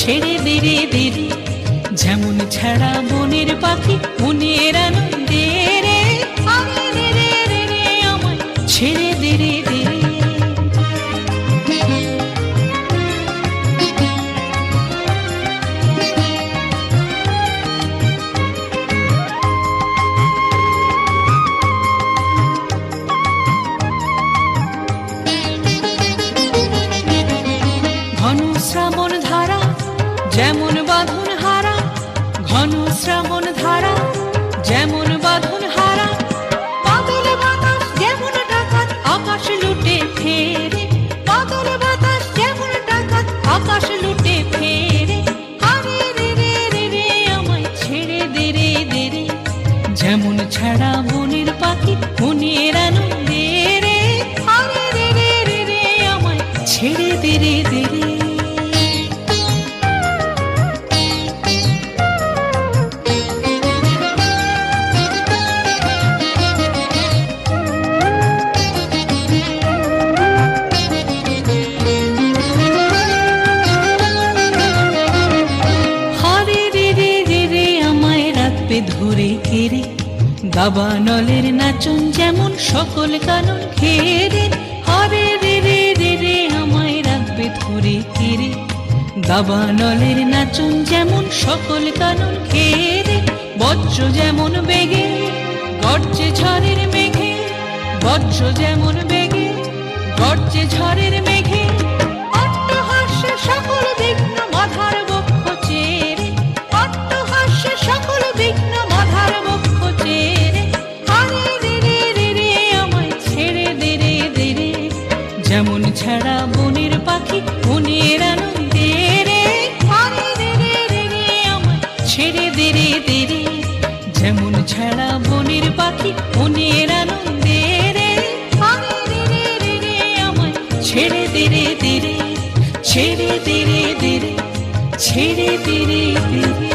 ছেড়ে দেরে দেরে, যেমন ছাড়া বনের পাখি মনের আনন্দে রে, আরে রে রে রে রে আমায় ছেড়ে দেরে দেরে। ঘন শ্রাবণ ধারা যেমন বাঁধন হারা, ঘন শ্রাবণ ধারা যেমন বাঁধন হারা, বাদল বাতাস যেমন ডাকাত আকাশ লুটে ফেরে, বাদল বাতাস যেমন ডাকাত আকাশ লুটে ফেরে, আরে রে রে রে রে আমায় ছেড়ে দেরে দেরে, যেমন ছাড়া বনের পাখি মনের আনন্দে রে, আরে রে রে রে রে আমায় ছেড়ে দেরে দেরে। ধরে কেড়ে দাবানলের নাচন যেমন সকল কানন ঘেরে, হরে রে রে রে রে আমায় রাখবে ধরে কেড়ে দাবানলের নাচন যেমন সকল কানন ঘেরে, বজ্র যেমন বেগে গর্জে ঝড়ের মেঘে, বজ্র যেমন বেগে গর্জে ঝড়ের মেঘে, অট্টহাস্যে সকল বিঘ্ন মাথার বক্ষ চেরে, অট্টহাস্যে সকল বিঘ্ন মাথার বক্ষ চেরে, আরে রে রে রে রে আমায় ছেড়ে দেরে দেরে, যেমন ছাড়া বনের পাখি মনের আনন্দে রে, আরে রে রে রে রে আমায় ছেড়ে দেরে দেরে, যেমন ছাড়া বনের পাখি মনের আনন্দে রে, আরে রে রে রে রে আমায় ছেড়ে দেরে দেরে, ছেড়ে দেরে দেরে, ছেড়ে দেরে দেরে।